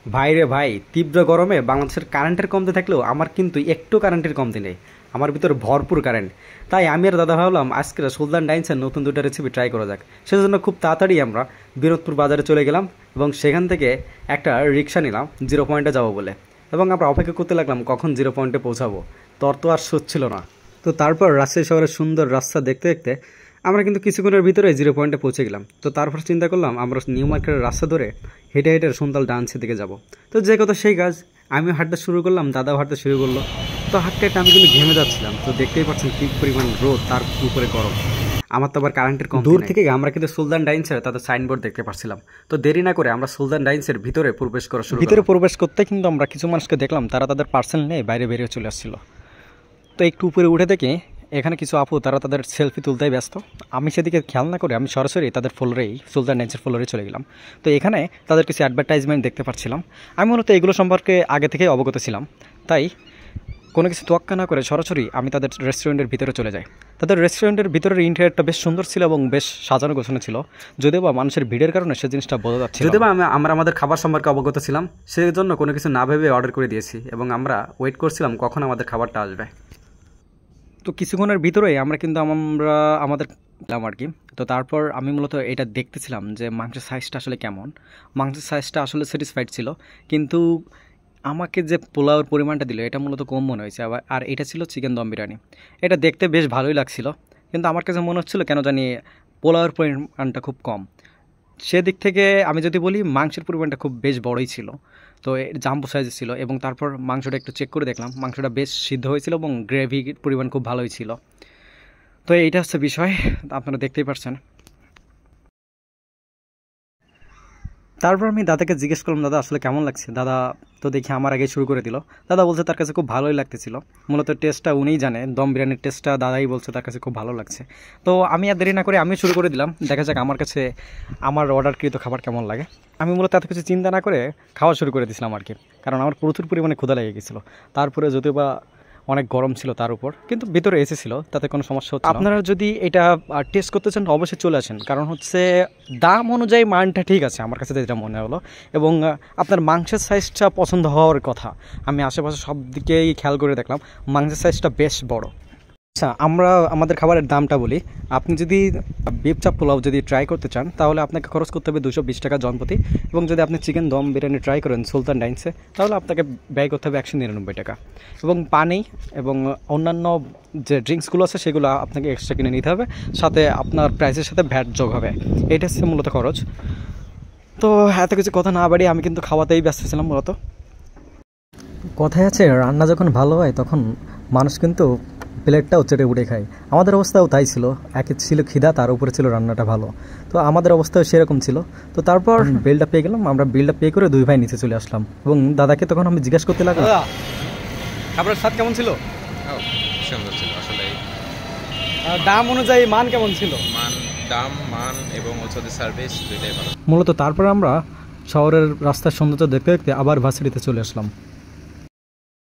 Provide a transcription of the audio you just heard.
ভাই রে ভাই, তীব্র গরমে বাংলাদেশের কারেন্টের কমতে থাকলেও আমার কিন্তু একটু কারেন্টের কমতি নেই। আমার ভিতরে ভরপুর কারেন্ট। তাই আমি আর দাদা ভাবলাম আজকে সুলতান ডাইন্সের নতুন দুটো রেসিপি ট্রাই করা যাক। সেজন্য খুব তাড়াতাড়ি আমরা বিনোদপুর বাজারে চলে গেলাম এবং সেখান থেকে একটা রিক্সা নিলাম জিরো পয়েন্টে যাবো বলে। এবং আমরা অপেক্ষা করতে লাগলাম কখন জিরো পয়েন্টে পৌঁছাবো। তোর তো আর সচ্ছিল না। তো তারপর রাজশাহী শহরের সুন্দর রাস্তা দেখতে দেখতে আমরা কিন্তু কিছুক্ষণের ভিতরে জিরো পয়েন্টে পৌঁছে গেলাম। তো তারপর চিন্তা করলাম আমরা নিউ মার্কেটের রাস্তা ধরে হেঁটে হেঁটে সুন্দর ডান্সের দিকে যাব। তো যে কথা সেই কাজ, আমিও হাঁটতে শুরু করলাম, দাদাও হাঁটতে শুরু করলো। তো হাঁটতে হাঁটতে আমি কিন্তু ঘেমে যাচ্ছিলাম। তো দেখতেই পাচ্ছেন কী পরিমাণ রোদ, তার উপরে গরম। আমার তো আবার কারেন্টের কম। দূর থেকে আমরা কিন্তু সুলতান ডাইন্সের তাদের সাইনবোর্ড দেখতে পাচ্ছিলাম। তো দেরি না করে আমরা সুলতান ডাইন্সের ভিতরে প্রবেশ করা শুরু। ভিতরে প্রবেশ করতে কিন্তু আমরা কিছু মানুষকে দেখলাম, তারা তাদের পার্সেল নিয়ে বাইরে বেরিয়ে চলে আসছিল। তো একটু উপরে উঠে দেখে এখানে কিছু আপু তারা তাদের সেলফি তুলতেই ব্যস্ত। আমি সেদিকে খেয়াল না করে আমি সরাসরি তাদের ফ্লোরেই, সুলতান ডাইন্সের ফ্লোরে চলে গেলাম। তো এখানে তাদের কিছু অ্যাডভার্টাইজমেন্ট দেখতে পাচ্ছিলাম। আমি মূলত এগুলো সম্পর্কে আগে থেকেই অবগত ছিলাম, তাই কোনো কিছু তোয়াক্কা না করে সরাসরি আমি তাদের রেস্টুরেন্টের ভিতরে চলে যাই। তাদের রেস্টুরেন্টের ভিতরের ইন্টেরিয়রটা বেশ সুন্দর ছিল এবং বেশ সাজানো গোছানো ছিল, যদিও বা মানুষের ভিড়ের কারণে সে জিনিসটা বোঝা যাচ্ছে। যদিও বা আমরা আমাদের খাবার সম্পর্কে অবগত ছিলাম, সেই জন্য কোনো কিছু না ভেবে অর্ডার করে দিয়েছি এবং আমরা ওয়েট করছিলাম কখন আমাদের খাবারটা আসবে। তো কিছুক্ষণের ভিতরেই আমরা আমাদের পেলাম আর কি। তো তারপর আমি মূলত এটা দেখতেছিলাম যে মাংসের সাইজটা আসলে কেমন। মাংসের সাইজটা আসলে স্যাটিসফাইড ছিল, কিন্তু আমাকে যে পোলাওর পরিমাণটা দিল এটা মূলত কম মনে হয়েছে। আর এটা ছিল চিকেন দম বিরিয়ানি। এটা দেখতে বেশ ভালোই লাগছিল, কিন্তু আমার কাছে মনে হচ্ছিল কেন জানি পোলাওর পরিমাণটা খুব কম। সেদিক থেকে আমি যদি বলি মাংসের পরিমাণটা খুব বেশ বড়ই ছিল। তো জাম্বো সাইজের ছিল এবং তারপর মাংসটা একটু চেক করে দেখলাম মাংসটা বেশ সিদ্ধ হয়েছিল এবং গ্রেভির পরিমাণ খুব ভালোই ছিল। তো এইটা হচ্ছে বিষয়, আপনারা দেখতেই পাচ্ছেন। তারপর আমি দাদাকে জিজ্ঞেস করলাম দাদা আসলে কেমন লাগছে। দাদা তো দেখি আমার আগে শুরু করে দিল। দাদা বলছে তার কাছে খুব ভালোই লাগতেছিল। মূলত টেস্টটা উনিই জানে, দম বিরিয়ানির টেস্টটা দাদাই বলছে তার কাছে খুব ভালো লাগছে। তো আমি আর দেরি না করে আমি শুরু করে দিলাম, দেখা যাক আমার কাছে আমার অর্ডারকৃত খাবার কেমন লাগে। আমি মূলত এত কিছু চিন্তা না করে খাওয়া শুরু করে দিয়েছিলাম আর কি, কারণ আমার প্রচুর পরিমাণে ক্ষুধা লেগে গেছিলো। তারপরে যদিও বা অনেক গরম ছিল তার উপর, কিন্তু ভিতরে এসি ছিল, তাতে কোনো সমস্যা হচ্ছে না। আপনারা যদি এটা টেস্ট করতে চান অবশ্যই চলে আসেন, কারণ হচ্ছে দাম অনুযায়ী মানটা ঠিক আছে আমার কাছে যেটা মনে হলো। এবং আপনার মাংসের সাইজটা পছন্দ হওয়ার কথা। আমি আশেপাশে সব দিকেই খেয়াল করে দেখলাম মাংসের সাইজটা বেশ বড়। আচ্ছা, আমরা আমাদের খাবারের দামটা বলি। আপনি যদি বিফ চাপ পোলাও যদি ট্রাই করতে চান তাহলে আপনাকে খরচ করতে হবে 220 টাকা জনপ্রতি। এবং যদি আপনি চিকেন দম বিরিয়ানি ট্রাই করেন সুলতান ডাইন্সে তাহলে আপনাকে ব্যয় করতে হবে 199 টাকা। এবং পানি এবং অন্যান্য যে ড্রিঙ্কসগুলো আছে সেগুলো আপনাকে এক্সট্রা কিনে নিতে হবে, সাথে আপনার প্রাইসের সাথে ভ্যাট যোগ হবে। এটা হচ্ছে মূলত খরচ। তো এত কিছু কথা না বাড়িয়ে আমি কিন্তু খাওয়াতেই ব্যস্ত ছিলাম মূলত। কথায় আছে রান্না যখন ভালো হয় তখন মানুষ কিন্তু প্লেটটাও চেটে উঠে খায়। আমাদের অবস্থাও তাই ছিল, একে ছিল খিদা, তার উপরে ছিল রান্নাটা ভালো। তো আমাদের অবস্থাও সেরকম ছিল। তো তারপর বিলটা পেয়ে গেলাম, আমরা বিলটা পে করে দুই ভাই নিচে চলে আসলাম এবং দাদাকে তখন আমি জিজ্ঞাসা করতে লাগলাম খাবারের স্বাদ কেমন ছিল। সুন্দর ছিল আসলে। দাম অনুযায়ী মান কেমন ছিল? মান এবং সার্ভিস দুইটাই ভালো। মূলত তারপর আমরা শহরের রাস্তার সৌন্দর্য দেখতে দেখতে আবার ভার্সিটিতে চলে আসলাম।